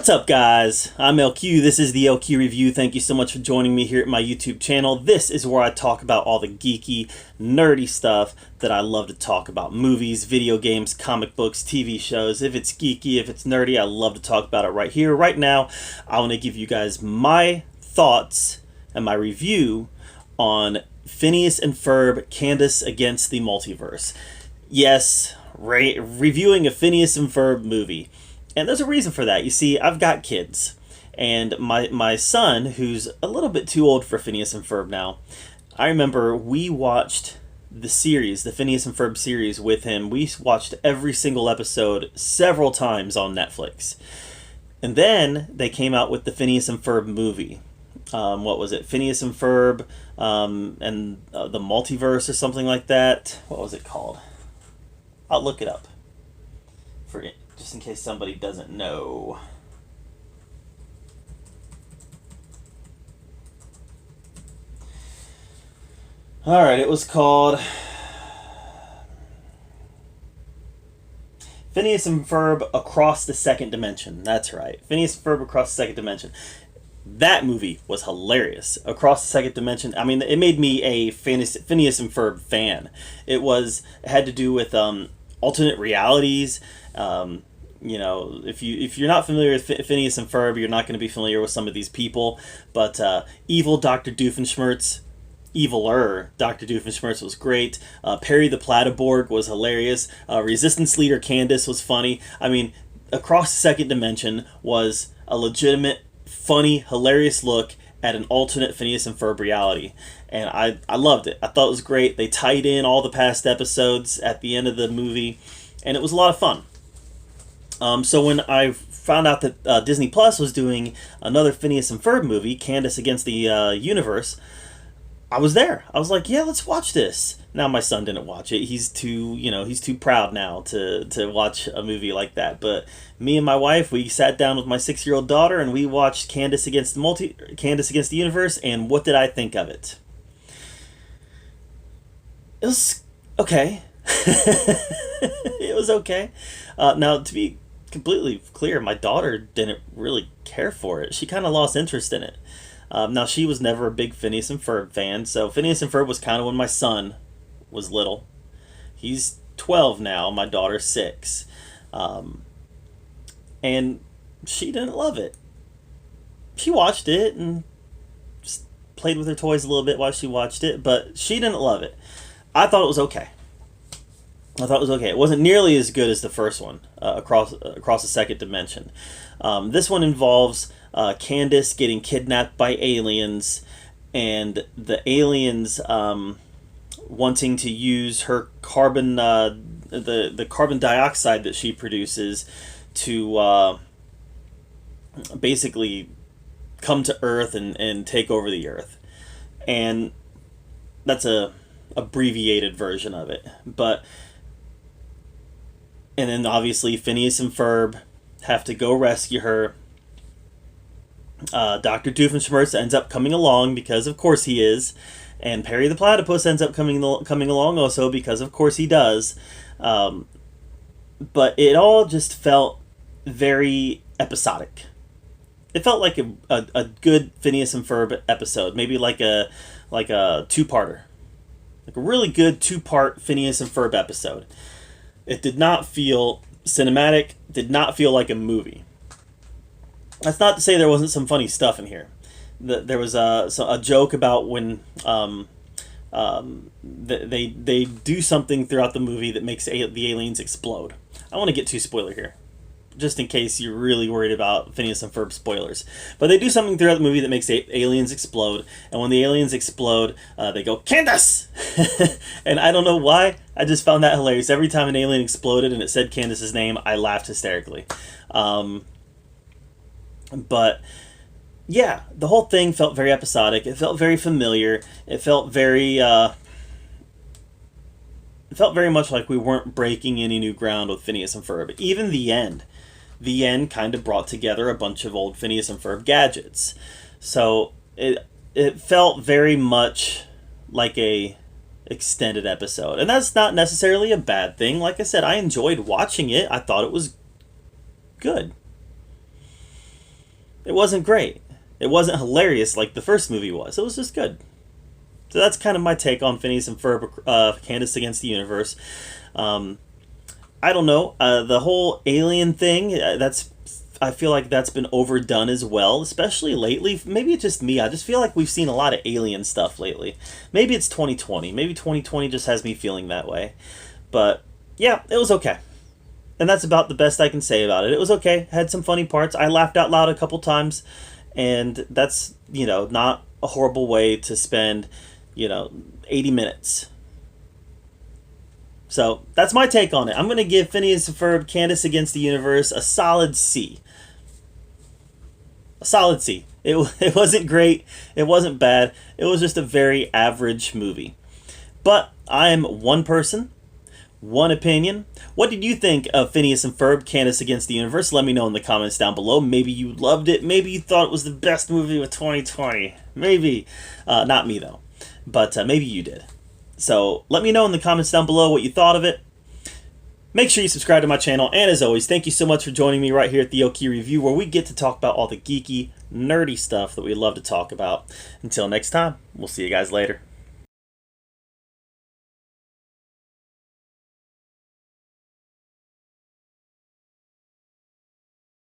What's up, guys? I'm LQ. This is the LQ Review. Thank you so much for joining me here at my YouTube channel. This is where I talk about all the geeky, nerdy stuff that I love to talk about. Movies, video games, comic books, TV shows. If it's geeky, if it's nerdy, I love to talk about it right here, right now. I want to give you guys my thoughts and my review on Phineas and Ferb, Candace Against the Multiverse. Yes, reviewing a Phineas and Ferb movie. And there's a reason for that. You see, I've got kids. And my son, who's a little bit too old for Phineas and Ferb now, I remember we watched the series, the Phineas and Ferb series with him. We watched every single episode several times on Netflix. And then they came out with the Phineas and Ferb movie. What was it? Phineas and Ferb and the Multiverse or something like that. What was it called? I'll look it up for it, just in case somebody doesn't know. Alright, it was called Phineas and Ferb Across the Second Dimension. That's right. Phineas and Ferb Across the Second Dimension. That movie was hilarious. Across the Second Dimension. I mean, it made me a Phineas and Ferb fan. It had to do with alternate realities. You know, if you're not familiar with Phineas and Ferb, you're not going to be familiar with some of these people. But evil Dr. Doofenshmirtz, eviler Dr. Doofenshmirtz was great. Perry the Platyborg was hilarious. Resistance leader Candace was funny. I mean, Across the Second Dimension was a legitimate, funny, hilarious look at an alternate Phineas and Ferb reality. And I loved it. I thought it was great. They tied in all the past episodes at the end of the movie, and it was a lot of fun. So when I found out that Disney Plus was doing another Phineas and Ferb movie, Candace Against the Universe, I was there. I was like, yeah, let's watch this. Now my son didn't watch it. He's too proud now to watch a movie like that. But me and my wife, we sat down with my 6-year-old daughter and we watched Candace Against the Universe. And what did I think of it? It was okay. It was okay. Now, to be completely clear, my daughter didn't really care for it. She kind of lost interest in it. Now, she was never a big Phineas and Ferb fan, so Phineas and Ferb was kind of when my son was little. He's 12 now, my daughter's 6. And she didn't love it. She watched it and just played with her toys a little bit while she watched it, but she didn't love it. I thought it was okay. It wasn't nearly as good as the first one, across the Second Dimension. This one involves Candace getting kidnapped by aliens, and the aliens wanting to use her carbon, the carbon dioxide that she produces, to basically come to Earth and take over the Earth. And that's a abbreviated version of it, and then obviously Phineas and Ferb have to go rescue her. Dr. Doofenshmirtz ends up coming along because of course he is, and Perry the Platypus ends up coming along also because of course he does. But it all just felt very episodic. It felt like a good Phineas and Ferb episode, maybe like a two-parter. Like a really good 2-part Phineas and Ferb episode. It did not feel cinematic, did not feel like a movie. That's not to say there wasn't some funny stuff in here. There was a joke about when they do something throughout the movie that makes the aliens explode. I don't want to get too spoiler here, just in case you're really worried about Phineas and Ferb spoilers. But they do something throughout the movie that makes aliens explode, and when the aliens explode, they go, Candace! And I don't know why, I just found that hilarious. Every time an alien exploded and it said Candace's name, I laughed hysterically. But yeah, the whole thing felt very episodic. It felt very familiar. It felt very much like we weren't breaking any new ground with Phineas and Ferb. Even the end. The end kind of brought together a bunch of old Phineas and Ferb gadgets. So it felt very much like a extended episode. And that's not necessarily a bad thing. Like I said, I enjoyed watching it. I thought it was good. It wasn't great. It wasn't hilarious like the first movie was. It was just good. So that's kind of my take on Phineas and Ferb, Candace against the Universe. Um, I don't know. The whole alien thing, I feel like that's been overdone as well, especially lately. Maybe it's just me. I just feel like we've seen a lot of alien stuff lately. Maybe it's 2020. Maybe 2020 just has me feeling that way. But yeah, it was okay. And that's about the best I can say about it. It was okay. Had some funny parts. I laughed out loud a couple times, and that's, not a horrible way to spend, 80 minutes. So that's my take on it. I'm going to give Phineas and Ferb, Candace Against the Universe a solid C. A solid C. It wasn't great. It wasn't bad. It was just a very average movie. But I am one person, one opinion. What did you think of Phineas and Ferb, Candace Against the Universe? Let me know in the comments down below. Maybe you loved it. Maybe you thought it was the best movie of 2020. Maybe. Not me, though. But maybe you did. So let me know in the comments down below what you thought of it. Make sure you subscribe to my channel. And as always, thank you so much for joining me right here at the OK Review, where we get to talk about all the geeky, nerdy stuff that we love to talk about. Until next time, we'll see you guys later.